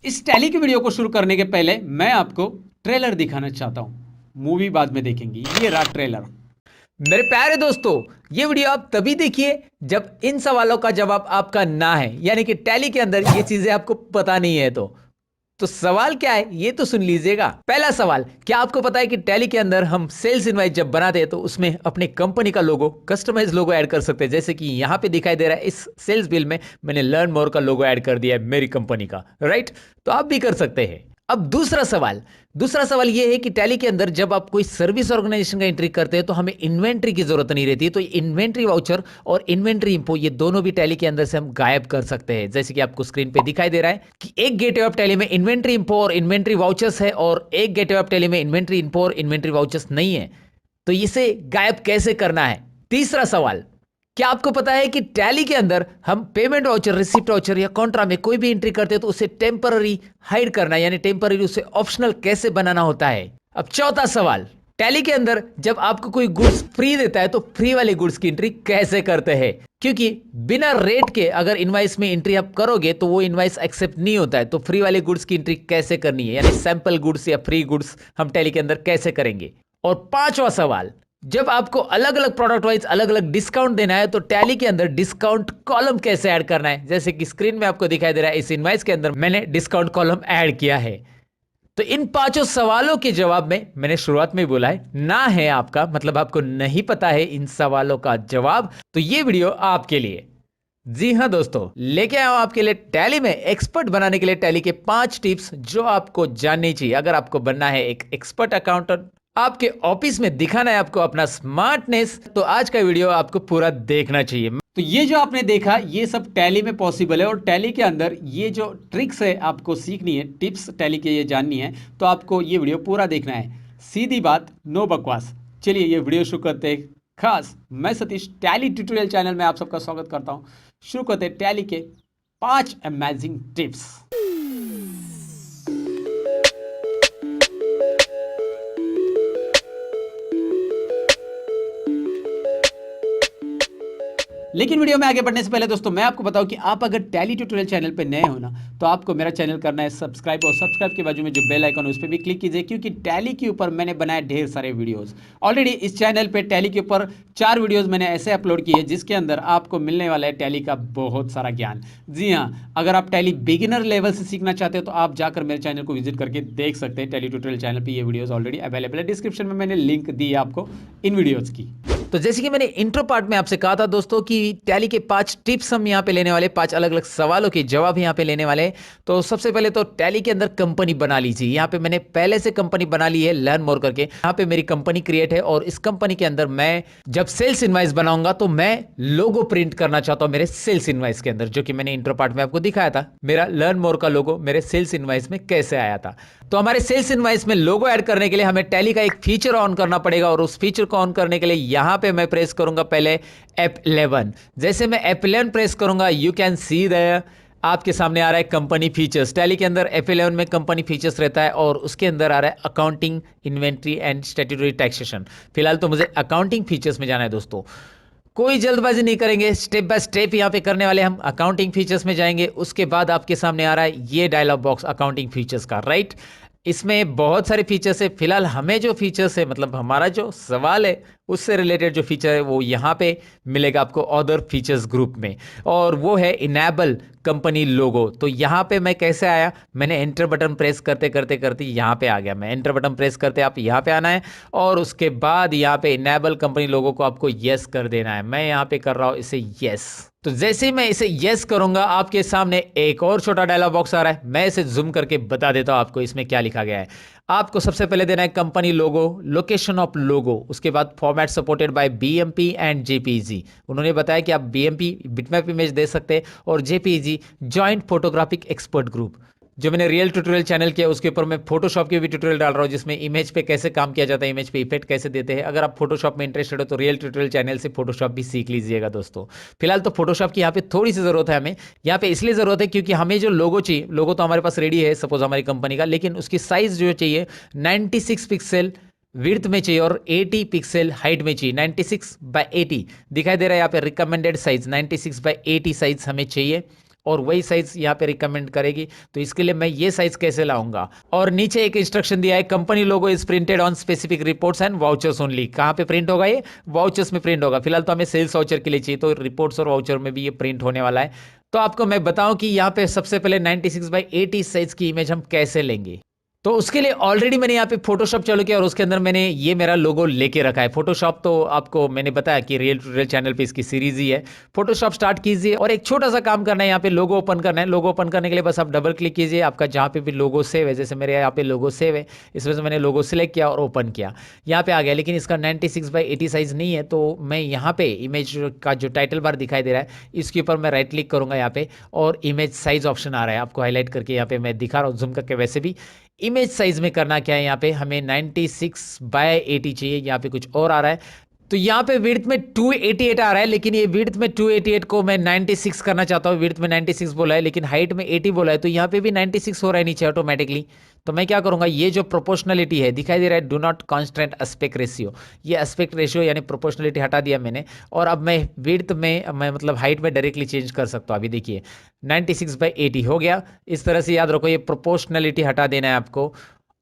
इस टैली की वीडियो को शुरू करने के पहले मैं आपको ट्रेलर दिखाना चाहता हूँ। मूवी बाद में देखेंगे। ये रहा ट्रेलर। मेरे प्यारे दोस्तों, ये वीडियो आप तभी देखिए जब इन सवालों का जवाब आपका ना है, यानी कि टैली के अंदर ये चीजें आपको पता नहीं है। तो सवाल क्या है ये तो सुन लीजिएगा। पहला सवाल, क्या आपको पता है कि टैली के अंदर हम सेल्स इनवाइस जब बनाते हैं तो उसमें अपने कंपनी का लोगो, कस्टमाइज लोगो ऐड कर सकते हैं। जैसे कि यहां पे दिखाई दे रहा है, इस सेल्स बिल में मैंने लर्न मोर का लोगो ऐड कर दिया है मेरी कंपनी का, राइट। तो आप भी कर सकते हैं। अब दूसरा सवाल ये है कि टैली के अंदर जब आप कोई सर्विस ऑर्गेनाइजेशन का एंट्री करते हैं तो हमें इन्वेंट्री की जरूरत नहीं रहती। तो इन्वेंट्री वाउचर और इन्वेंट्री इंफो ये दोनों भी टैली के अंदर से हम गायब कर सकते हैं। जैसे कि आपको स्क्रीन पे दिखाई दे रहा है कि एक गेटवे ऑफ टैली में इन्वेंट्री इंफो और इन्वेंट्री वाउचर्स है और एक गेटवे ऑफ टैली में इन्वेंट्री इंफो और इन्वेंट्री वाउचर्स नहीं है। तो इसे गायब कैसे करना है। तीसरा सवाल, क्या आपको पता है कि टैली के अंदर हम पेमेंट वाउचर, रिसिप्ट वाउचर या कॉन्ट्रा में कोई भी एंट्री करते हैं तो उसे टेम्पररी हाइड करना, यानी टेम्पररी उसे ऑप्शनल कैसे बनाना होता है। अब चौथा सवाल, टैली के अंदर जब आपको कोई गुड्स फ्री देता है तो फ्री वाले गुड्स की एंट्री कैसे करते हैं। क्योंकि बिना रेट के अगर इनवाइस में एंट्री आप करोगे तो वो इनवाइस एक्सेप्ट नहीं होता है। तो फ्री वाले गुड्स की एंट्री कैसे करनी है, यानी सैंपल गुड्स या फ्री गुड्स हम टैली के अंदर कैसे करेंगे। और पांचवा सवाल, जब आपको अलग अलग प्रोडक्ट वाइज अलग अलग डिस्काउंट देना है तो टैली के अंदर डिस्काउंट कॉलम कैसे ऐड करना है। जैसे कि स्क्रीन में आपको दिखाई दे रहा है, इस इनवाइस के अंदर मैंने डिस्काउंट कॉलम ऐड किया है। तो इन पांचों सवालों के जवाब में मैंने शुरुआत में बोला है ना है आपका, मतलब आपको नहीं पता है इन सवालों का जवाब, तो ये वीडियो आपके लिए। जी हां दोस्तों, लेके आया हूं आपके लिए टैली में एक्सपर्ट बनाने के लिए टैली के 5 टिप्स जो आपको जाननी चाहिए अगर आपको बनना है एक एक्सपर्ट अकाउंटेंट, आपके ऑफिस में दिखाना है आपको अपना स्मार्टनेस। तो आज का वीडियो आपको पूरा देखना चाहिए। तो ये जो आपने देखा ये सब टैली में पॉसिबल है और टैली के अंदर ये जो ट्रिक्स है आपको सीखनी है, टिप्स टैली के ये जाननी है, तो आपको ये वीडियो पूरा देखना है। सीधी बात, नो बकवास। चलिए ये वीडियो शुरू करते हैं। खास मैं सतीश, टैली ट्यूटोरियल चैनल में आप सबका स्वागत करता हूँ। शुरू करते हैं टैली के 5 अमेजिंग टिप्स। लेकिन वीडियो में आगे बढ़ने से पहले दोस्तों मैं आपको बताऊं कि आप अगर टैली ट्यूटोरियल चैनल पे नए हो ना, तो आपको मेरा चैनल करना है सब्सक्राइब, और सब्सक्राइब के बाजू में जो बेल आइकन है उस पर भी क्लिक कीजिए, क्योंकि टैली के ऊपर मैंने बनाए ढेर सारे वीडियोस। ऑलरेडी इस चैनल पे टैली के ऊपर 4 वीडियोस मैंने ऐसे अपलोड किए जिसके अंदर आपको मिलने वाला है टैली का बहुत सारा ज्ञान। जी हाँ, अगर आप टैली बिगिनर लेवल से सीखना चाहते हो तो आप जाकर मेरे चैनल को विजिट करके देख सकते हैं। टैली ट्यूटोरियल चैनल पर ये वीडियोज ऑलरेडी अवेलेबल है। डिस्क्रिप्शन में मैंने लिंक दी है आपको इन वीडियोज़ की। तो जैसे कि मैंने इंट्रो पार्ट में आपसे कहा था दोस्तों कि टैली के 5 टिप्स हम यहाँ पे लेने वाले, 5 अलग अलग सवालों के जवाब यहाँ पे लेने वाले। तो सबसे पहले तो टैली के अंदर कंपनी बना लीजिए। यहाँ पे मैंने पहले से कंपनी बना ली है लर्न मोर करके। यहाँ पे मेरी कंपनी क्रिएट है और इस कंपनी के अंदर मैं जब सेल्स इनवाइस बनाऊंगा तो मैं लोगो प्रिंट करना चाहता हूँ मेरे सेल्स इनवाइस के अंदर, जो कि मैंने इंट्रो पार्ट में आपको दिखाया था। मेरा लर्न मोर का लोगो मेरे सेल्स इनवाइस में कैसे आया था। तो हमारे सेल्स इनवाइस में लोगो ऐड करने के लिए हमें टैली का एक फीचर ऑन करना पड़ेगा, और उस फीचर को ऑन करने के लिए यहां पे मैं प्रेस करूंगा पहले F11। जैसे मैं F11 प्रेस करूंगा, यू कैन सी दैट आपके सामने आ रहा है कंपनी फीचर्स। टैली के अंदर F11 में कंपनी फीचर्स रहता है और उसके अंदर आ रहा है accounting, inventory and statutory taxation. फिलहाल तो मुझे अकाउंटिंग फीचर्स में जाना है दोस्तों। कोई जल्दबाजी नहीं करेंगे, स्टेप बाय स्टेप यहाँ पे करने वाले। हम अकाउंटिंग फीचर्स में जाएंगे, उसके बाद आपके सामने आ रहा है ये डायलॉग बॉक्स अकाउंटिंग फीचर्स का, राइट। इसमें बहुत सारे फीचर्स है। फिलहाल हमें जो फीचर्स है, मतलब हमारा जो सवाल है उससे रिलेटेड जो फीचर है वो यहाँ पे मिलेगा आपको अदर फीचर्स ग्रुप में, और वो है इनेबल कंपनी लोगो। तो यहाँ पे मैं कैसे आया, मैंने एंटर बटन प्रेस करते करते करते यहाँ पे आ गया। मैं एंटर बटन प्रेस करते आप यहाँ पे आना है और उसके बाद यहाँ पे इनेबल कंपनी लोगो को आपको यस कर देना है। मैं यहाँ पे कर रहा हूँ इसे यस। तो जैसे ही मैं इसे यस करूंगा आपके सामने एक और छोटा डायलॉग बॉक्स आ रहा है। मैं इसे जूम करके बता देता हूं आपको इसमें क्या लिखा गया है। आपको सबसे पहले देना है कंपनी लोगो, लोकेशन ऑफ लोगो, उसके बाद format supported by BMP and JPG. उन्होंने बताया कि आप बीएमपी बिटमैप इमेज दे सकते हैं और JPG joint photographic expert group. जो मैंने रियल ट्यूटोरियल चैनल किया उसके ऊपर मैं फोटोशॉप के भी ट्यूटोरियल डाल रहा हूँ, जिसमें इमेज पे कैसे काम किया जाता है, इमेज पे इफेक्ट कैसे देते हैं। अगर आप फोटोशॉप में इंटरेस्टेड हो तो रियल ट्यूटोरियल चैनल से फोटोशॉप भी सीख लीजिएगा दोस्तों। फिलहाल तो फोटोशॉप की यहाँ पे थोड़ी सी जरूरत है हमें। यहाँ पे इसलिए जरूरत है क्योंकि हमें जो लोगो चाहिए, लोगो तो हमारे पास रेडी है सपोज हमारी कंपनी का, लेकिन उसकी साइज जो चाहिए 96 पिक्सल विड्थ में चाहिए और 80 पिक्सल हाइट में चाहिए। 96 बाय 80 दिखाई दे रहा है यहाँ पे, रिकमेंडेड साइज 96 बाय 80 साइज हमें चाहिए। और वही साइज यहाँ पे रिकमेंड करेगी। तो इसके लिए मैं ये साइज कैसे लाऊंगा। और नीचे एक इंस्ट्रक्शन दिया है, company logo is printed on specific reports and vouchers only. कहाँ पे प्रिंट होगा, ये वाउचर्स में प्रिंट होगा। फिलहाल तो हमें सेल्स वाउचर के लिए चाहिए, तो रिपोर्ट्स और वाउचर में भी ये प्रिंट होने वाला है। तो आपको मैं बताऊं कि यहाँ पे सबसे पहले 96x80 साइज की इमेज हम कैसे लेंगे। तो उसके लिए ऑलरेडी मैंने यहाँ पे फोटोशॉप चालू किया और उसके अंदर मैंने ये मेरा लोगो लेके रखा है। फोटोशॉप तो आपको मैंने बताया कि रियल टू रियल चैनल पे इसकी सीरीज ही है। फोटोशॉप स्टार्ट कीजिए और एक छोटा सा काम करना है, यहाँ पे लोगो ओपन करना है। लोगो ओपन करने के लिए बस आप डबल क्लिक कीजिए, आपका जहाँ पे भी लोगो सेव है, जैसे मेरे यहाँ पे लोगो सेव है, इस वजह से मैंने लोगो सिलेक्ट किया और ओपन किया, यहाँ पे आ गया। लेकिन इसका 96x80 साइज नहीं है, तो मैं यहाँ पे इमेज का जो टाइटल बार दिखाई दे रहा है, इसके ऊपर मैं राइट क्लिक करूंगा यहाँ पे और इमेज साइज ऑप्शन आ रहा है, आपको हाईलाइट करके यहाँ पे मैं दिखा रहा हूँ जूम करके। वैसे भी इमेज साइज में करना क्या है, यहाँ पे हमें 96x80 चाहिए, यहाँ पे कुछ और आ रहा है। तो यहाँ पे विड्थ में 288 आ रहा है, लेकिन ये विड्थ में 288 को मैं 96 करना चाहता हूँ। विड्थ में 96 बोला है लेकिन हाइट में 80 बोला है, तो यहाँ पे भी 96 हो रहा है नीचे ऑटोमेटिकली। तो मैं क्या करूंगा, ये जो प्रोपोर्शनलिटी है दिखाई दे रहा है, do not constant aspect ratio, ये एस्पेक्ट रेशियो यानी प्रोपोर्शनलिटी हटा दिया मैंने। और अब मैं विड्थ में मैं मतलब हाइट में डायरेक्टली चेंज कर सकता हूँ। अभी देखिए 96/80 हो गया। इस तरह से याद रखो, ये प्रोपोर्शनलिटी हटा देना है आपको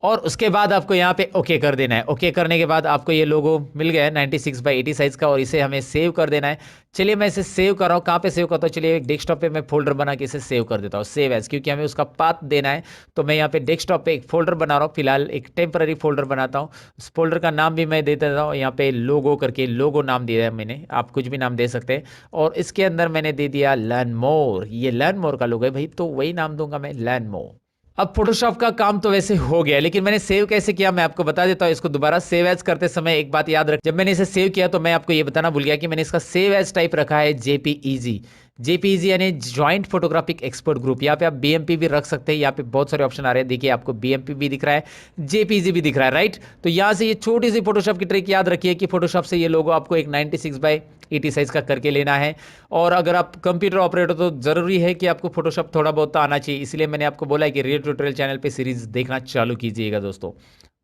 और उसके बाद आपको यहाँ पे ओके कर देना है। ओके करने के बाद आपको ये लोगो मिल गया है 96/80 साइज का और इसे हमें सेव कर देना है। चलिए मैं इसे सेव कर रहा हूँ। कहाँ पे सेव करता हूँ, चलिए डेस्कटॉप पे मैं फोल्डर बना के इसे सेव कर देता हूँ, सेव एज, क्योंकि हमें उसका पाथ देना है। तो मैं यहाँ पे डेस्कटॉप पे एक फोल्डर बना रहा हूँ, फिलहाल एक टेम्पररी फोल्डर बनाता हूँ। उस फोल्डर का नाम भी मैं दे देता हूँ, यहाँ पे लोगो करके लोगो नाम दिया है मैंने, आप कुछ भी नाम दे सकते हैं। और इसके अंदर मैंने दे दिया लर्न मोर, ये लर्न मोर का लोगो है भाई, तो वही नाम दूंगा मैं, लर्न मोर। अब फोटोशॉप का काम तो वैसे हो गया, लेकिन मैंने सेव कैसे किया मैं आपको बता देता हूँ। इसको दोबारा सेव एज करते समय एक बात याद रख, जब मैंने इसे सेव किया तो मैं आपको ये बताना भूल गया कि मैंने इसका सेव एज टाइप रखा है जेपीईजी। जेपीईजी यानी ज्वाइंट फोटोग्राफिक एक्सपर्ट ग्रुप। यहाँ पे आप बीएमपी भी रख सकते हैं, यहाँ पे बहुत सारे ऑप्शन आ रहे हैं। देखिए आपको बीएमपी भी दिख रहा है, जेपीईजी भी दिख रहा है, राइट। तो यहाँ से ये छोटी सी फोटोशॉप की ट्रिक याद रखिए कि फोटोशॉप से ये लोगो आपको एक 96/80 साइज का करके लेना है। और अगर आप कंप्यूटर ऑपरेटर तो जरूरी है कि आपको फोटोशॉप थोड़ा बहुत तो आना चाहिए, इसलिए मैंने आपको बोला है कि रियल ट्यूटोरियल चैनल पे सीरीज देखना चालू कीजिएगा दोस्तों।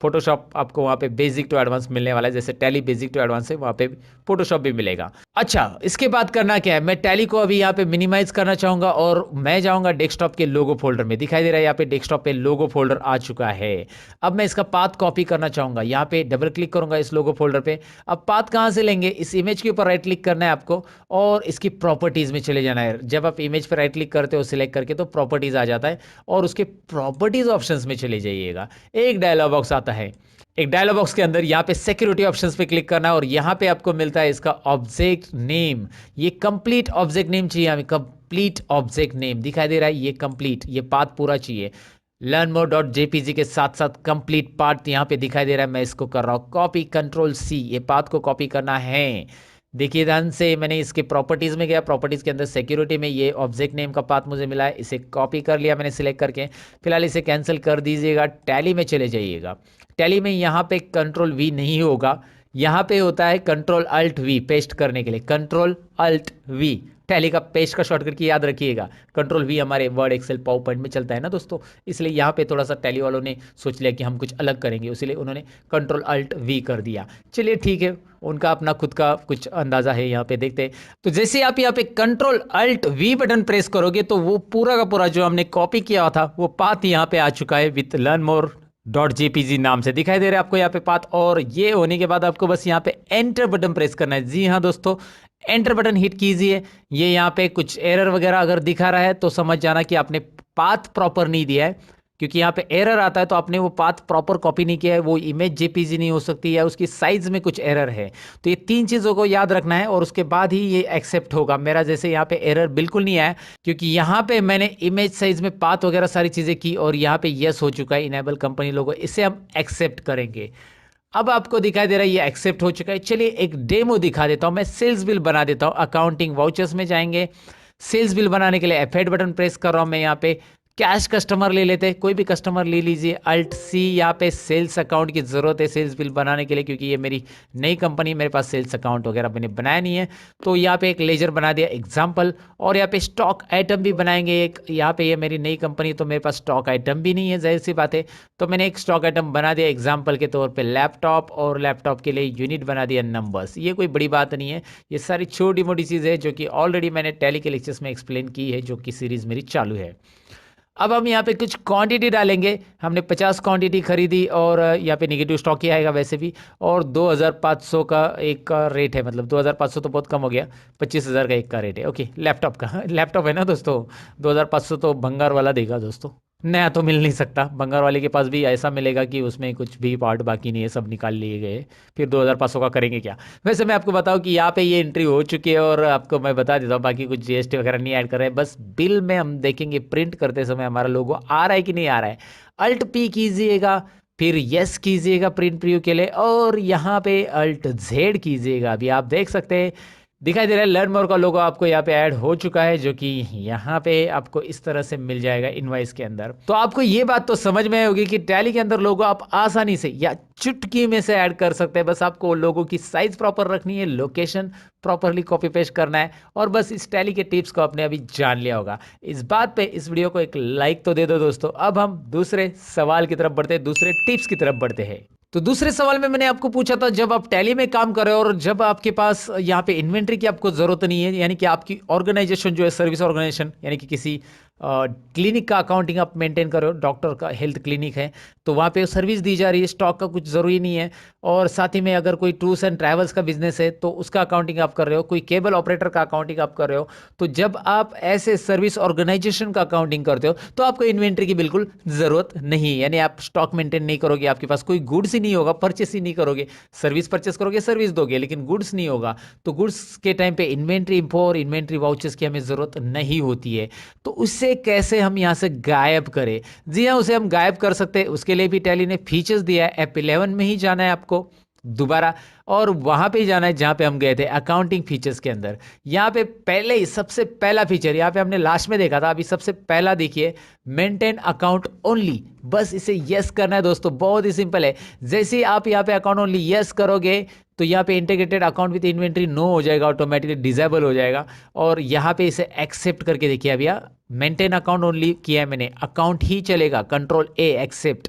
फोटोशॉप आपको वहाँ पे बेसिक टू एडवांस मिलने वाला है, जैसे टैली बेसिक टू एडवांस है, वहाँ पे फोटोशॉप भी मिलेगा। अच्छा, इसके बाद करना क्या है, मैं टैली को अभी यहाँ पे मिनिमाइज करना चाहूंगा और मैं जाऊंगा डेस्कटॉप के लोगो फोल्डर में। दिखाई दे रहा है यहाँ पे डेस्कटॉप पे लोगो फोल्डर आ चुका है। अब मैं इसका पाथ कॉपी करना चाहूंगा, यहाँ पे डबल क्लिक करूंगा इस लोगो फोल्डर पे। अब पाथ कहाँ से लेंगे, इस इमेज के ऊपर राइट क्लिक करना है आपको और इसकी प्रॉपर्टीज में चले जाना है। जब आप इमेज पर राइट क्लिक करते हो सिलेक्ट करके, तो प्रॉपर्टीज आ जाता है और उसके प्रॉपर्टीज ऑप्शंस में चले जाइएगा। एक डायलॉग बॉक्स आता है, एक डायलॉग बॉक्स के अंदर यहाँ पे सिक्योरिटी ऑप्शंस पे क्लिक करना है और यहाँ पे आपको मिलता है इसका ऑब्जेक्ट नेम। ये कंप्लीट ऑब्जेक्ट नेम चाहिए हमें, कंप्लीट ऑब्जेक्ट नेम दिखाई दे रहा है, ये कंप्लीट, ये पाथ पूरा चाहिए। learnmore.jpg के साथ साथ कंप्लीट पार्ट यहाँ पे दिखाई दे रहा है। मैं इसको कर रहा हूँ कॉपी, Ctrl+C, ये पाथ को कॉपी करना है। देखिए ध्यान से, मैंने इसके प्रॉपर्टीज में गया, प्रॉपर्टीज के अंदर सिक्योरिटी में ये ऑब्जेक्ट नेम का पाथ मुझे मिला है, इसे कॉपी कर लिया मैंने सिलेक्ट करके। फिलहाल इसे कैंसिल कर दीजिएगा, टैली में चले जाइएगा। टैली में यहाँ पे Ctrl+V नहीं होगा, यहाँ पे होता है Ctrl+Alt+V पेस्ट करने के लिए, Ctrl+Alt+V। टैली का पेस्ट का शॉर्टकट की याद रखिएगा। Ctrl+V हमारे वर्ड, एक्सेल, पावर पॉइंट में चलता है ना दोस्तों, इसलिए यहाँ पे थोड़ा सा टैली वालों ने सोच लिया कि हम कुछ अलग करेंगे, इसलिए उन्होंने Ctrl+Alt+V कर दिया। चलिए ठीक है, उनका अपना खुद का कुछ अंदाजा है। यहाँ पे देखते हैं, तो जैसे आप यहाँ पे Ctrl+Alt+V बटन प्रेस करोगे तो वो पूरा का पूरा जो हमने कॉपी किया था वो पाथ यहाँ पे आ चुका है विथ learnmore.jpg नाम से दिखाई दे रहा है आपको यहाँ पे पाथ। और ये होने के बाद आपको बस यहाँ पे एंटर बटन प्रेस करना है। जी हाँ दोस्तों, एंटर बटन हिट कीजिए। ये यहाँ पे कुछ एरर वगैरह अगर दिखा रहा है तो समझ जाना कि आपने पाथ प्रॉपर नहीं दिया है, क्योंकि यहाँ पे एरर आता है तो आपने वो पाथ प्रॉपर कॉपी नहीं किया है, वो इमेज जेपीजी नहीं हो सकती या उसकी साइज में कुछ एरर है। तो ये 3 चीज़ों को याद रखना है और उसके बाद ही ये एक्सेप्ट होगा। मेरा जैसे यहाँ पे एरर बिल्कुल नहीं आया, क्योंकि यहाँ पे मैंने इमेज साइज में पाथ वगैरह सारी चीज़ें की और यहाँ पे यस हो चुका है, इनेबल कंपनी लोगो, इसे हम एक्सेप्ट करेंगे। अब आपको दिखाई दे रहा है ये एक्सेप्ट हो चुका है। चलिए एक डेमो दिखा देता हूँ, मैं सेल्स बिल बना देता हूँ। अकाउंटिंग वाउचर्स में जाएंगे, सेल्स बिल बनाने के लिए F8 बटन प्रेस कर रहा हूँ मैं यहाँ पे। कैश कस्टमर ले लेते हैं, कोई भी कस्टमर ले लीजिए। अल्ट सी, यहाँ पे सेल्स अकाउंट की ज़रूरत है सेल्स बिल बनाने के लिए, क्योंकि ये मेरी नई कंपनी, मेरे पास सेल्स अकाउंट वगैरह मैंने बनाया नहीं है। तो यहाँ पे एक लेजर बना दिया एग्जाम्पल, और यहाँ पे स्टॉक आइटम भी बनाएंगे एक। यहाँ पे ये मेरी नई कंपनी, तो मेरे पास स्टॉक आइटम भी नहीं है, जाहिर सी बात है। तो मैंने एक स्टॉक आइटम बना दिया एग्जाम्पल के तौर पर लैपटॉप, और लैपटॉप के लिए यूनिट बना दिया नंबर्स। ये कोई बड़ी बात नहीं है, ये सारी छोटी मोटी चीज़ें हैं जो कि ऑलरेडी मैंने टैली के लेक्चर्स में एक्सप्लेन की है, जो कि सीरीज़ मेरी चालू है। अब हम यहाँ पे कुछ क्वांटिटी डालेंगे। हमने 50 क्वांटिटी खरीदी, और यहाँ पे निगेटिव स्टॉक ही आएगा वैसे भी, और 2500 का एक का रेट है, मतलब 2500 तो बहुत कम हो गया, 25,000 का एक का रेट है। ओके, लैपटॉप का लैपटॉप है ना दोस्तों, 2500 तो भंगार वाला देगा दोस्तों, नया तो मिल नहीं सकता। भंगार वाले के पास भी ऐसा मिलेगा कि उसमें कुछ भी पार्ट बाकी नहीं है, सब निकाल लिए गए, फिर 2500 का करेंगे क्या। वैसे मैं आपको बताऊं कि यहाँ पे ये एंट्री हो चुकी है, और आपको मैं बता देता हूँ, बाकी कुछ जीएसटी वगैरह नहीं ऐड कर रहे हैं। बस बिल में हम देखेंगे प्रिंट करते समय हमारा लोगो आ रहा है कि नहीं आ रहा है। अल्ट पी कीजिएगा, फिर यस कीजिएगा प्रिंट प्रीव्यू के लिए, और यहाँ पे अल्ट जेड कीजिएगा। अभी आप देख सकते हैं दिखाई दे रहा है लर्न मोर का लोगो आपको यहाँ पे ऐड हो चुका है, जो कि यहाँ पे आपको इस तरह से मिल जाएगा इनवाइस के अंदर। तो आपको ये बात तो समझ में होगी कि टैली के अंदर लोगो आप आसानी से या चुटकी में से ऐड कर सकते हैं। बस आपको लोगों की साइज प्रॉपर रखनी है, लोकेशन प्रॉपरली कॉपी पेस्ट करना है, और बस इस टैली के टिप्स को आपने अभी जान लिया होगा। इस बात पे इस वीडियो को एक लाइक तो दे दो दोस्तों। अब हम दूसरे सवाल की तरफ बढ़ते हैं, दूसरे टिप्स की तरफ बढ़ते हैं। तो दूसरे सवाल में मैंने आपको पूछा था, जब आप टैली में काम कर रहे हो और जब आपके पास यहाँ पे इन्वेंट्री की आपको जरूरत नहीं है, यानी कि आपकी ऑर्गेनाइजेशन जो है सर्विस ऑर्गेनाइजेशन, यानी कि किसी क्लिनिक का अकाउंटिंग आप मेंटेन कर रहे हो, डॉक्टर का हेल्थ क्लिनिक है, तो वहाँ पे सर्विस दी जा रही है, स्टॉक का कुछ ज़रूरी नहीं है। और साथ ही में अगर कोई टूर्स एंड ट्रैवल्स का बिजनेस है तो उसका अकाउंटिंग आप कर रहे हो, कोई केबल ऑपरेटर का अकाउंटिंग आप कर रहे हो, तो जब आप ऐसे सर्विस ऑर्गेनाइजेशन का अकाउंटिंग करते हो तो आपको इन्वेंट्री की बिल्कुल ज़रूरत नहीं है। यानी आप स्टॉक मेंटेन नहीं करोगे, आपके पास कोई गुड्स ही नहीं होगा, परचेस ही नहीं करोगे। सर्विस परचेस करोगे, सर्विस दोगे, लेकिन गुड्स नहीं होगा। तो गुड्स के टाइम पे इन्वेंट्री इंफो और इन्वेंट्री वाउचर्स की हमें ज़रूरत नहीं होती है। तो उससे कैसे हम यहाँ से गायब करें? जी हाँ, उसे हम गायब कर सकते हैं। उसके लिए भी टैली ने फीचर्स दिया है। ऐप 11 में ही जाना है आपको दोबारा, और वहां पे ही जाना है जहां पे हम गए थे अकाउंटिंग फीचर्स के अंदर। यहाँ पे पहले ही सबसे पहला फीचर, यहाँ पे हमने लास्ट में देखा था, अभी सबसे पहला देखिए, मेंटेन अकाउंट ओनली। बस इसे यस करना है दोस्तों, बहुत ही सिंपल है। जैसे ही आप यहाँ पे अकाउंट ओनली यस करोगे तो यहाँ पे integrated account with inventory no हो जाएगा, ऑटोमेटिकली डिजेबल हो जाएगा। और यहाँ पे इसे एक्सेप्ट करके देखिए, अभी मेंटेन अकाउंट ओनली किया है मैंने, अकाउंट ही चलेगा, कंट्रोल ए एक्सेप्ट।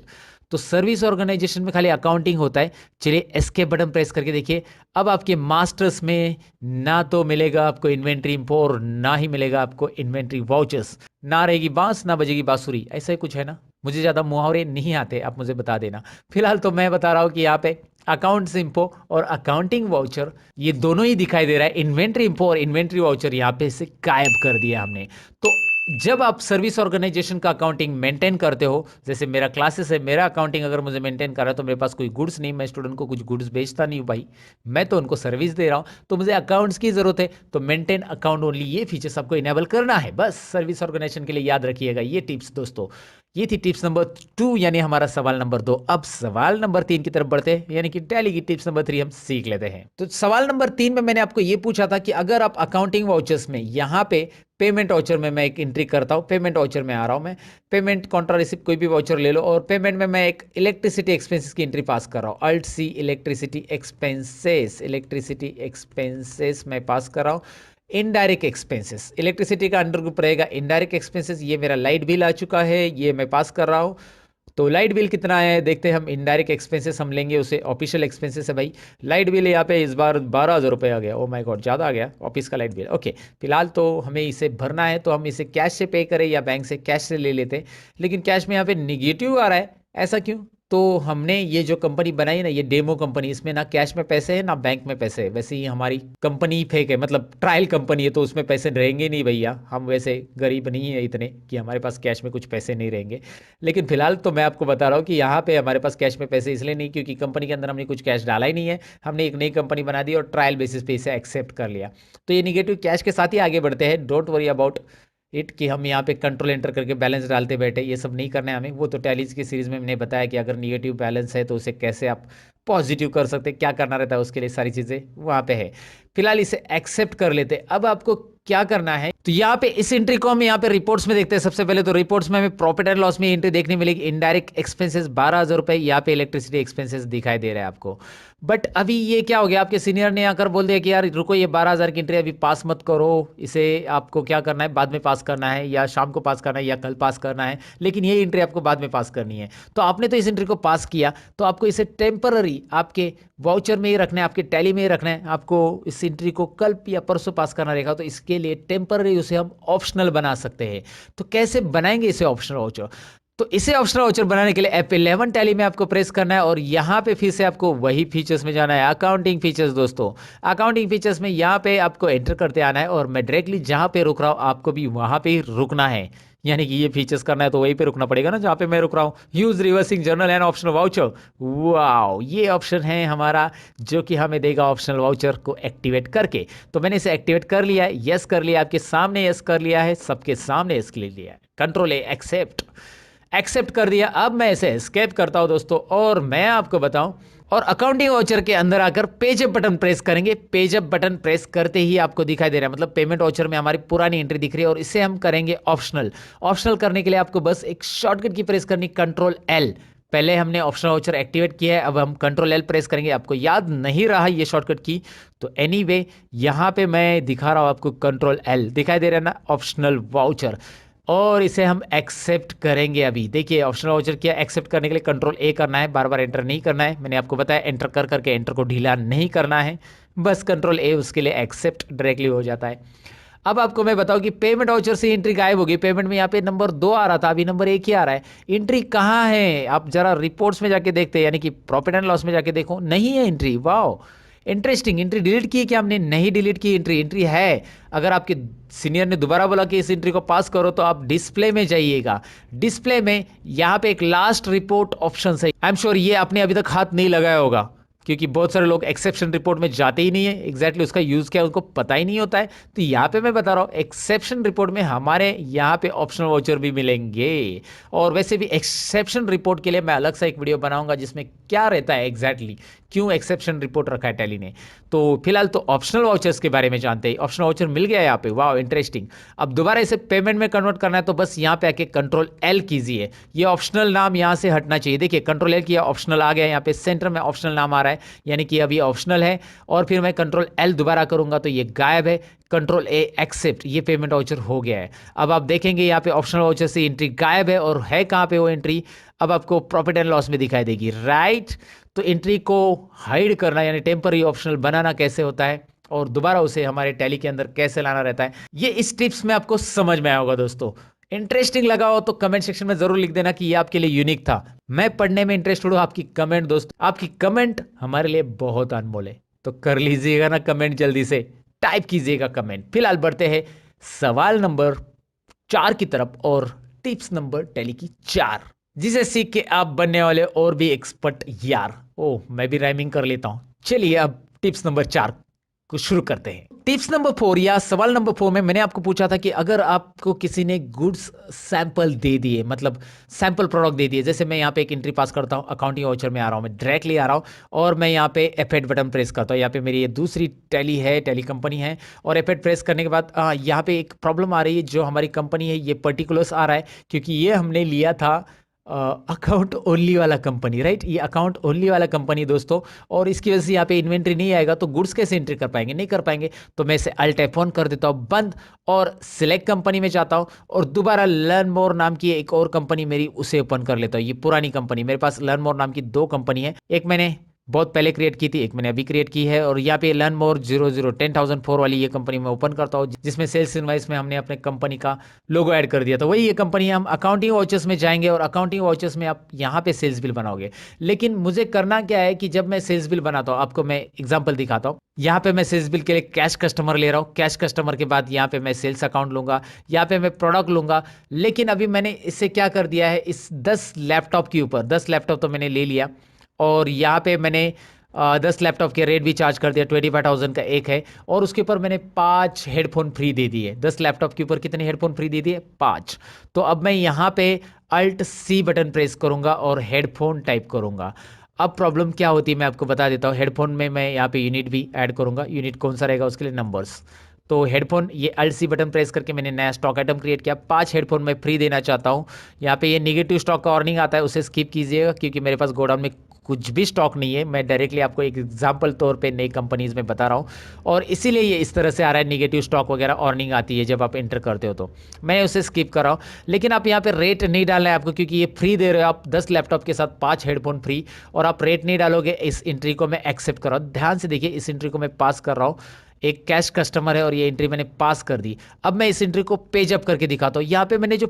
तो सर्विस ऑर्गेनाइजेशन में खाली अकाउंटिंग होता है। चलिए एस्केप बटन प्रेस करके देखिए, अब आपके मास्टर्स में ना तो मिलेगा आपको इन्वेंट्री इंफो, और ना ही मिलेगा आपको इन्वेंट्री वाउचर्स। ना रहेगी बांस, ना बजेगी बांसुरी, ऐसा ही कुछ है ना। मुझे ज़्यादा मुहावरे नहीं आते, आप मुझे बता देना। फिलहाल तो मैं बता रहा हूँ कि यहाँ पे अकाउंट्स इंफो और अकाउंटिंग वाउचर ये दोनों ही दिखाई दे रहा है। इन्वेंट्री इंफो और इन्वेंट्री वाउचर यहाँ पे से गायब कर दिया हमने। तो जब आप सर्विस ऑर्गेनाइजेशन का अकाउंटिंग मेंटेन करते हो, जैसे मेरा क्लासेस है, मेरा अकाउंटिंग अगर मुझे मेंटेन कर रहा है, तो मेरे पास कोई गुड्स नहीं, मैं स्टूडेंट को कुछ गुड्स बेचता नहीं हूँ भाई, मैं तो उनको सर्विस दे रहा हूँ, तो मुझे अकाउंट्स की जरूरत है। तो मेंटेन अकाउंट ओनली ये फीचर्स आपको इनेबल करना है, बस सर्विस ऑर्गेनाइजेशन के लिए याद रखिएगा ये टिप्स दोस्तों। ये थी टिप्स नंबर 2, यानी हमारा सवाल नंबर 2। अब सवाल नंबर 3 की तरफ बढ़ते हैं, यानी कि टैली की टिप्स नंबर 3 हम सीख लेते हैं। तो सवाल नंबर 3 में मैंने आपको ये पूछा था कि अगर आप अकाउंटिंग वाउचर्स में यहाँ पे पेमेंट वाउचर में मैं एक एंट्री करता हूँ, पेमेंट वाउचर में आ रहा हूँ मैं, पेमेंट कॉन्ट्रा रिसिप्ट कोई भी वाउचर ले लो, और पेमेंट में मैं एक इलेक्ट्रिसिटी एक्सपेंसेस की एंट्री पास कर रहा हूँ। अल्ट सी इलेक्ट्रिसिटी एक्सपेंसेस मैं पास कर रहा हूँ। इनडायरेक्ट एक्सपेंसेस, इलेक्ट्रिसिटी का अंडर ग्रुप रहेगा इनडायरेक्ट एक्सपेंसेस। ये मेरा लाइट बिल आ चुका है, ये मैं पास कर रहा हूँ। तो लाइट बिल कितना है देखते हैं हम। इनडायरेक्ट एक्सपेंसेस हम लेंगे, उसे ऑफिशियल एक्सपेंसेस है भाई। लाइट बिल यहाँ पे इस बार 12,000 रुपये आ गया। ओ माय गॉड, ज़्यादा आ गया ऑफिस का लाइट बिल। ओके, फिलहाल तो हमें इसे भरना है, तो हम इसे कैश से पे करें या बैंक से कैश से ले लेते हैं। लेकिन कैश में यहाँ पे निगेटिव आ रहा है, ऐसा क्यों? तो हमने ये जो कंपनी बनाई है ना, ये डेमो कंपनी, इसमें ना कैश में पैसे है ना बैंक में पैसे है। वैसे ही हमारी कंपनी फेक है, मतलब ट्रायल कंपनी है, तो उसमें पैसे रहेंगे नहीं भैया। हम वैसे गरीब नहीं है इतने कि हमारे पास कैश में कुछ पैसे नहीं रहेंगे। लेकिन फिलहाल तो मैं आपको बता रहा हूँ कि यहाँ पे हमारे पास कैश में पैसे इसलिए नहीं, क्योंकि कंपनी के अंदर हमने कुछ कैश डाला ही नहीं है। हमने एक नई कंपनी बना दी और ट्रायल बेसिस पे इसे एक्सेप्ट कर लिया। तो ये निगेटिव कैश के साथ ही आगे बढ़ते हैं। डोंट वरी अबाउट इट कि हम यहाँ पे कंट्रोल एंटर करके बैलेंस डालते बैठे, ये सब नहीं करना है हमें। वो तो टैलीज की सीरीज में मैंने बताया कि अगर निगेटिव बैलेंस है तो उसे कैसे आप पॉजिटिव कर सकते हैं, क्या करना रहता है, उसके लिए सारी चीज़ें वहाँ पे है। फिलहाल इसे एक्सेप्ट कर लेते। अब आपको क्या करना है, तो यहाँ पे इस एंट्री को हम यहाँ पे रिपोर्ट्स में देखते हैं। सबसे पहले तो रिपोर्ट्स में हमें प्रॉफिट एंड लॉस में एंट्री देखने मिलेगी। इनडायरेक्ट एक्सपेंसेस 12,000 रुपए, यहाँ पे इलेक्ट्रिसिटी एक्सपेंसेस दिखाई दे रहा है आपको। बट अभी ये क्या हो गया, आपके सीनियर ने आकर बोल दिया कि यार रुको, ये 12,000 की एंट्री अभी पास मत करो, इसे आपको क्या करना है, बाद में पास करना है, या शाम को पास करना है, या कल पास करना है, लेकिन ये एंट्री आपको बाद में पास करनी है। तो आपने तो इस एंट्री को पास किया, तो आपको इसे टेम्पररी आपके वाउचर में ही रखना है, आपके टैली में ही रखना है। आपको इस एंट्री को कल या परसों पास करना रहेगा, तो इसके लिए टेम्पररी उसे हम ऑप्शनल बना सकते हैं। तो कैसे बनाएंगे इसे ऑप्शनल वाउचर? तो इसे ऑप्शनल वाउचर बनाने के लिए F11 टैली में आपको प्रेस करना है और यहाँ पे फिर से आपको वही फीचर्स में जाना है, अकाउंटिंग फीचर्स। दोस्तों अकाउंटिंग फीचर्स में यहाँ पे आपको एंटर करते आना है और मैं डायरेक्टली जहाँ पे रुक रहा हूँ आपको भी वहाँ पे ही रुकना है। यानी कि ये फीचर्स करना है तो वहीं पे रुकना पड़ेगा ना जहाँ पे मैं रुक रहा हूँ। Use reversing journal and optional voucher, wow, ये ऑप्शन है हमारा जो कि हमें देगा ऑप्शनल वाउचर को एक्टिवेट करके। तो मैंने इसे एक्टिवेट कर लिया है, यस कर लिया, आपके सामने यस कर लिया है, सबके सामने यस कर लिया है। कंट्रोल ए, एक्सेप्ट, एक्सेप्ट कर दिया। अब मैं इसे एस्केप करता हूं दोस्तों, और मैं आपको बताऊं, और अकाउंटिंग वाउचर के अंदर आकर पेज अप बटन प्रेस करेंगे। पेज अप बटन प्रेस करते ही आपको दिखाई दे रहा है, मतलब पेमेंट वाउचर में हमारी पुरानी एंट्री दिख रही है, और इसे हम करेंगे ऑप्शनल। ऑप्शनल करने के लिए आपको बस एक शॉर्टकट की प्रेस करनी, कंट्रोल एल। पहले हमने ऑप्शनल वाउचर एक्टिवेट किया है, अब हम कंट्रोल एल प्रेस करेंगे। आपको याद नहीं रहा ये शॉर्टकट की, तो एनीवे यहाँ पे मैं दिखा रहा हूँ आपको, कंट्रोल एल दिखाई दे रहा है ना, ऑप्शनल वाउचर, और इसे हम एक्सेप्ट करेंगे। अभी देखिए ऑप्शनल वाउचर किया, एक्सेप्ट करने के लिए कंट्रोल ए करना है, बार बार एंटर नहीं करना है। मैंने आपको बताया एंटर कर करके एंटर को ढीला नहीं करना है, बस कंट्रोल ए, उसके लिए एक्सेप्ट डायरेक्टली हो जाता है। अब आपको मैं बताऊं कि पेमेंट वाउचर से एंट्री गायब होगी। पेमेंट में यहाँ पे नंबर 2 आ रहा था, अभी नंबर 1 ही आ रहा है। एंट्री कहाँ है, आप जरा रिपोर्ट्स में जाके देखते हैं, यानी कि प्रॉफिट एंड लॉस में जाके देखो, नहीं है entry. Wow, interesting. Entry delete की क्या हमने? नहीं डिलीट की एंट्री, एंट्री है। अगर आपके सीनियर ने दोबारा बोला कि इस एंट्री को पास करो, तो आप डिस्प्ले में जाइएगा। डिस्प्ले में यहाँ पे एक लास्ट रिपोर्ट ऑप्शन है, आई एम श्योर ये आपने अभी तक हाथ नहीं लगाया होगा, क्योंकि बहुत सारे लोग एक्सेप्शन रिपोर्ट में जाते ही नहीं है, एग्जैक्टली उसका यूज क्या है उनको पता ही नहीं होता है। तो यहाँ पे मैं बता रहा हूँ, एक्सेप्शन रिपोर्ट में हमारे यहाँ पे ऑप्शनल वाउचर भी मिलेंगे। और वैसे भी एक्सेप्शन रिपोर्ट के लिए मैं अलग सा एक वीडियो बनाऊंगा जिसमें क्या रहता है एग्जैक्टली, क्यों एक्सेप्शन रिपोर्ट रखा है टैली ने। तो फिलहाल तो ऑप्शनल वाउचर्स के बारे में जानते हैं। ऑप्शनल वाउचर मिल गया यहाँ पे, वाह इंटरेस्टिंग। अब दोबारा इसे पेमेंट में कन्वर्ट करना है, तो बस यहाँ पे आके कंट्रोल एल कीजिए। ये ऑप्शनल नाम यहाँ से हटना चाहिए। देखिए कंट्रोल एल किया, ऑप्शनल आ गया, यहाँ पे सेंटर में ऑप्शनल नाम आ रहा है, यानी कि अभी ऑप्शनल है। और फिर मैं कंट्रोल एल दोबारा करूंगा तो ये गायब है। कंट्रोल ए, एक्सेप्ट, ये पेमेंट वाउचर हो गया है। अब आप देखेंगे यहाँ पे ऑप्शनल वाउचर से एंट्री गायब है, और है कहाँ पे वो एंट्री, अब आपको प्रॉफिट एंड लॉस में दिखाई देगी, राइट। तो एंट्री को हाइड करना यानी टेम्पररी ऑप्शनल बनाना कैसे होता है, और दोबारा उसे हमारे टैली के अंदर कैसे लाना रहता है, ये इस टिप्स में आपको समझ में आया होगा दोस्तों। इंटरेस्टिंग लगा हो तो कमेंट सेक्शन में जरूर लिख देना कि ये आपके लिए यूनिक था। मैं पढ़ने में इंटरेस्टेड हूँ, आपकी कमेंट दोस्त, आपकी कमेंट हमारे लिए बहुत अनमोल है, तो कर लीजिएगा ना कमेंट, जल्दी से टाइप कीजिएगा कमेंट। फिलहाल बढ़ते हैं सवाल नंबर 4 की तरफ, और टिप्स नंबर टैली की 4, जिसे सीख के आप बनने वाले और भी एक्सपर्ट यार। ओह, मैं भी राइमिंग कर लेता हूं। चलिए अब टिप्स नंबर 4 को शुरू करते हैं। टिप्स नंबर 4 या सवाल नंबर 4 में मैंने आपको पूछा था कि अगर आपको किसी ने गुड्स सैंपल दे दिए, मतलब सैंपल प्रोडक्ट दे दिए, जैसे मैं यहाँ पे एक एंट्री पास करता हूँ, अकाउंटिंग वाउचर में आ रहा हूँ, मैं डायरेक्टली आ रहा हूँ, और मैं यहाँ पे F8 बटन प्रेस करता हूँ। यहाँ पे मेरी ये दूसरी टैली है, टैली कंपनी है, और F8 प्रेस करने के बाद यहाँ पे एक प्रॉब्लम आ रही है, जो हमारी कंपनी है ये पर्टिकुलर्स आ रहा है, क्योंकि ये हमने लिया था अकाउंट ओनली वाला कंपनी, राइट। ये अकाउंट ओनली वाला कंपनी दोस्तों, और इसकी वजह से यहाँ पे इन्वेंट्री नहीं आएगा, तो गुड्स कैसे एंट्री कर पाएंगे, नहीं कर पाएंगे। तो मैं इसे अल्ट F1 कर देता हूँ बंद, और सिलेक्ट कंपनी में जाता हूँ, और दोबारा लर्न मोर नाम की एक और कंपनी मेरी, उसे ओपन कर लेता हूँ। ये पुरानी कंपनी, मेरे पास लर्न मोर नाम की 2 कंपनी है, एक मैंने बहुत पहले क्रिएट की थी, एक मैंने अभी क्रिएट की है। और यहाँ पे लर्न मोर 10,004 वाली ये कंपनी मैं ओपन करता हूँ, जिसमें सेल्स इनवाइस में हमने अपने कंपनी का लोगो ऐड कर दिया था, वही ये कंपनी है। हम अकाउंटिंग वाउचर्स में जाएंगे, और अकाउंटिंग वाउचर्स में आप यहाँ पे सेल्स बिल बनाओगे। लेकिन मुझे करना क्या है कि जब मैं सेल्स बिल बनाता हूँ, आपको मैं एग्जाम्पल दिखाता हूँ। यहाँ पे मैं सेल्स बिल के लिए कैश कस्टमर ले रहा हूँ, कैश कस्टमर के बाद यहाँ पे मैं सेल्स अकाउंट लूंगा, यहाँ पे मैं प्रोडक्ट लूंगा। लेकिन अभी मैंने इससे क्या कर दिया है, इस 10 लैपटॉप के ऊपर, 10 लैपटॉप तो मैंने ले लिया, और यहाँ पे मैंने 10 लैपटॉप के रेट भी चार्ज कर दिया, 25,000 का एक है, और उसके ऊपर मैंने 5 हेडफोन फ्री दे दिए। 10 लैपटॉप के ऊपर कितने हेडफोन फ्री दे दिए? 5। तो अब मैं यहाँ पे अल्ट C बटन प्रेस करूंगा और हेडफोन टाइप करूंगा। अब प्रॉब्लम क्या होती है मैं आपको बता देता हूँ। हेडफोन में मैं यहाँ पे यूनिट भी ऐड करूँगा। यूनिट कौन सा रहेगा उसके लिए नंबर्स। तो हेडफोन ये अल्ट सी बटन प्रेस करके मैंने नया स्टॉक आइटम क्रिएट किया। 5 हेडफोन मैं फ्री देना चाहता हूँ। यहाँ पे ये नेगेटिव स्टॉक का अर्निंग आता है, उसे स्किप कीजिएगा क्योंकि मेरे पास गोडाउन में कुछ भी स्टॉक नहीं है। मैं डायरेक्टली आपको एक एग्जाम्पल तौर पे नई कंपनीज में बता रहा हूँ और इसीलिए ये इस तरह से आ रहा है। नेगेटिव स्टॉक वगैरह अर्निंग आती है जब आप एंटर करते हो, तो मैं उसे स्किप कर रहा हूँ। लेकिन आप यहाँ पे रेट नहीं डालना है आपको, क्योंकि ये फ्री दे रहे हो आप 10 लैपटॉप के साथ 5 हेडफोन फ्री, और आप रेट नहीं डालोगे। इस एंट्री को मैं एक्सेप्ट कर रहा हूँ। ध्यान से देखिए, इस एंट्री को मैं पास कर रहा हूँ। एक कैश कस्टमर है और ये एंट्री मैंने पास कर दी। अब मैं इस एंट्री को पेज अप करके दिखाता हूँ। यहाँ पे मैंने जो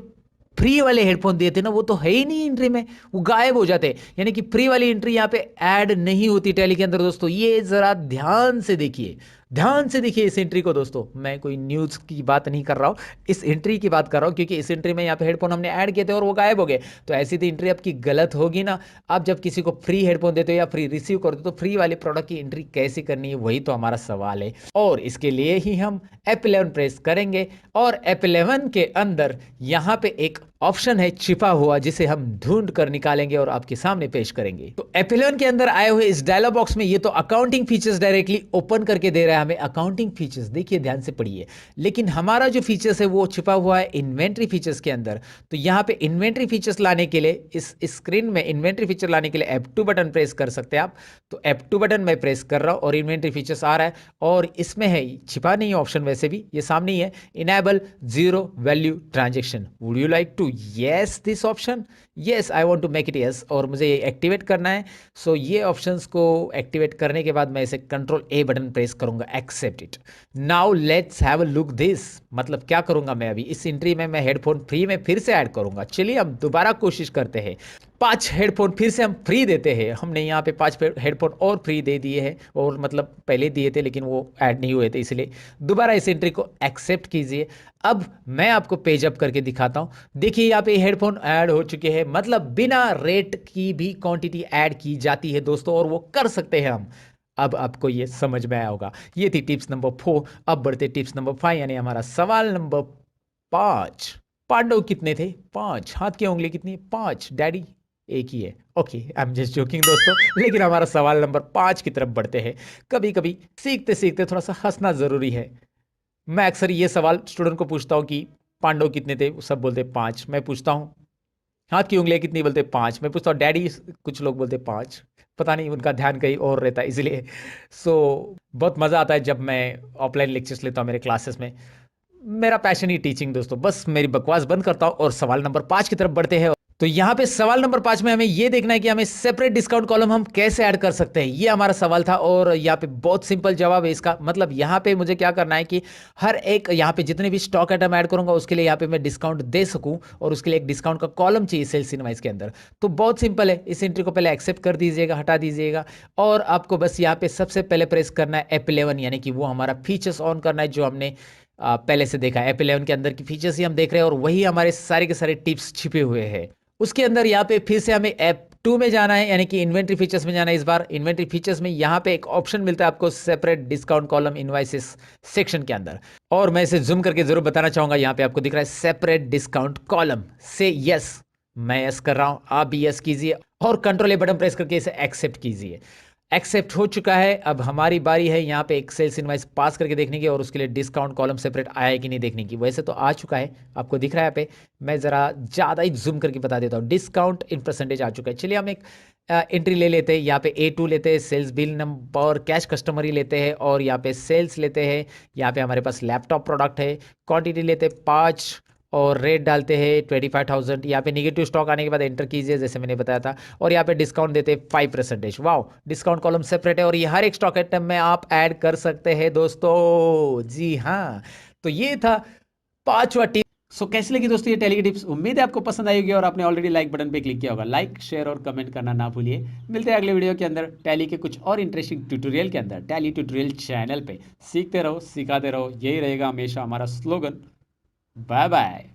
फ्री वाले हेडफोन दिए थे ना, वो तो है ही नहीं एंट्री में, वो गायब हो जाते। यानी कि फ्री वाली एंट्री यहाँ पे ऐड नहीं होती टैली के अंदर। दोस्तों ये जरा ध्यान से देखिए, ध्यान से देखिए इस एंट्री को। दोस्तों मैं कोई न्यूज़ की बात नहीं कर रहा हूँ, इस एंट्री की बात कर रहा हूँ, क्योंकि इस एंट्री में यहाँ पे हेडफोन हमने ऐड किए थे और वो गायब हो गए। तो ऐसी तो एंट्री आपकी गलत होगी ना। आप जब किसी को फ्री हेडफोन देते हो या फ्री रिसीव करते हो, तो फ्री वाले प्रोडक्ट की एंट्री कैसे करनी है, वही तो हमारा सवाल है। और इसके लिए ही हम F11 प्रेस करेंगे और F11 के अंदर यहाँ पे एक ऑप्शन है छिपा हुआ, जिसे हम ढूंढ कर निकालेंगे और आपके सामने पेश करेंगे। तो F11 के अंदर आए हुए इस डायलॉग बॉक्स में ये तो अकाउंटिंग फीचर्स डायरेक्टली ओपन करके दे रहा है हमें। अकाउंटिंग फीचर्स देखिए, ध्यान से पढ़िए। लेकिन हमारा जो फीचर्स है वो छिपा हुआ है इन्वेंट्री फीचर्स के अंदर। तो यहाँ पे इन्वेंट्री फीचर्स लाने के लिए, इस स्क्रीन में इन्वेंट्री फीचर लाने के लिए F2 बटन प्रेस कर सकते हैं आप। तो F2 बटन मैं प्रेस कर रहा हूँ और इन्वेंट्री फीचर्स आ रहा है, और इसमें है, छिपा नहीं है ऑप्शन, वैसे भी ये सामने ही है, enable zero value transaction. Would you like to yes this option? Yes, I want to make it yes, और मुझे ये एक्टिवेट करना है। सो ये ऑप्शंस को एक्टिवेट करने के बाद मैं इसे कंट्रोल ए बटन प्रेस करूंगा, accept it. Now let's have a look this. मतलब क्या करूंगा मैं अभी इस एंट्री में, मैं हेडफोन फ्री में फिर से ऐड करूंगा। चलिए हम दोबारा कोशिश करते हैं। 5 हेडफोन फिर से हम फ्री देते हैं। हमने यहाँ पे 5 हेडफोन और फ्री दे दिए हैं, और मतलब पहले दिए थे लेकिन वो ऐड नहीं हुए थे, इसलिए दोबारा इस एंट्री को एक्सेप्ट कीजिए। अब मैं आपको पेज अप करके दिखाता हूँ। देखिए यहाँ पे हेडफोन ऐड हो चुके हैं, मतलब बिना रेट की भी क्वांटिटी ऐड की जाती है दोस्तों, और वो कर सकते हैं हम। अब आपको ये समझ में आया होगा। ये थी टिप्स नंबर 4। अब बढ़ते टिप्स नंबर 5, यानी हमारा सवाल नंबर 5। पांडव कितने थे? 5। हाथ की उंगली कितनी है? 5। डैडी एक ही है। Okay, I am just joking दोस्तों। लेकिन हमारा सवाल नंबर 5 की तरफ बढ़ते हैं। कभी कभी सीखते सीखते थोड़ा सा हंसना जरूरी है। मैं अक्सर ये सवाल स्टूडेंट को पूछता हूँ कि पांडव कितने थे, सब बोलते 5। मैं पूछता हूँ हाथ की उंगलियां कितनी, बोलते 5। मैं पूछता हूँ डैडी, कुछ लोग बोलते 5। पता नहीं, उनका ध्यान कहीं और रहता है इसलिए। सो बहुत मज़ा आता है जब मैं ऑफलाइन लेक्चर्स लेता हूँ मेरे क्लासेस में। मेरा पैशन ही टीचिंग दोस्तों। बस मेरी बकवास बंद करता हूँ और सवाल नंबर 5 की तरफ बढ़ते हैं। तो यहाँ पे सवाल नंबर 5 में हमें ये देखना है कि हमें सेपरेट डिस्काउंट कॉलम हम कैसे ऐड कर सकते हैं। ये हमारा सवाल था, और यहाँ पे बहुत सिंपल जवाब है इसका। मतलब यहाँ पे मुझे क्या करना है कि हर एक, यहाँ पे जितने भी स्टॉक आइटम ऐड करूंगा उसके लिए यहाँ पे मैं डिस्काउंट दे सकूं, और उसके लिए एक डिस्काउंट का कॉलम चाहिए सेल्स इनवाइस के अंदर। तो बहुत सिंपल है, इस एंट्री को पहले एक्सेप्ट कर दीजिएगा, हटा दीजिएगा, और आपको बस यहाँ पे सबसे पहले प्रेस करना है F11, यानी कि वो हमारा फीचर्स ऑन करना है जो हमने पहले से देखा है। F11 के अंदर की फीचर्स ही हम देख रहे हैं, और वही हमारे सारे के सारे टिप्स छिपे हुए हैं उसके अंदर। यहाँ पे फिर से हमें F2 में जाना है, यानी कि इन्वेंट्री फीचर्स में जाना है। इस बार इन्वेंट्री फीचर्स में यहाँ पे एक ऑप्शन मिलता है आपको, separate discount column invoices section के अंदर, और मैं इसे जूम करके जरूर बताना चाहूंगा। यहाँ पे आपको दिख रहा है सेपरेट डिस्काउंट कॉलम से यस। मैं यस कर रहा हूँ, आप भी यस कीजिए, और कंट्रोल ए बटन प्रेस करके इसे एक्सेप्ट कीजिए। एक्सेप्ट हो चुका है। अब हमारी बारी है यहाँ पे एक सेल्स इनवाइस पास करके देखने की, और उसके लिए डिस्काउंट कॉलम सेपरेट आया है कि नहीं देखने की। वैसे तो आ चुका है, आपको दिख रहा है यहाँ पे। मैं ज़रा ज़्यादा ही जूम करके बता देता हूँ। डिस्काउंट इन परसेंटेज आ चुका है। चलिए हम एक एंट्री ले लेते हैं। यहाँ पे A2 लेते हैं, सेल्स बिल नंबर, कैश कस्टमरी लेते हैं, और यहाँ पे सेल्स लेते हैं। यहाँ पे हमारे पास लैपटॉप प्रोडक्ट है। क्वांटिटी लेते हैं 5, और रेट डालते हैं 25,000। यहाँ पे निगेटिव स्टॉक आने के बाद एंटर कीजिए जैसे मैंने बताया था, और यहाँ पे डिस्काउंट देते हैं 5%। वाओ, डिस्काउंट कॉलम सेपरेट है, और ये हर एक स्टॉक आइटम में आप ऐड कर सकते हैं दोस्तों। जी हाँ, तो ये था 5वां टिप। सो कैसी लगी दोस्तों ये टैली की टिप्स? उम्मीद है आपको पसंद आई होगी, और आपने ऑलरेडी लाइक बटन पे क्लिक किया होगा। लाइक, शेयर और कमेंट करना ना भूलिए। मिलते हैं अगले वीडियो के अंदर टैली के कुछ और इंटरेस्टिंग ट्यूटोरियल के अंदर, टैली ट्यूटोरियल चैनल पे। सीखते रहो, सिखाते रहो, यही रहेगा हमेशा हमारा स्लोगन। Bye bye.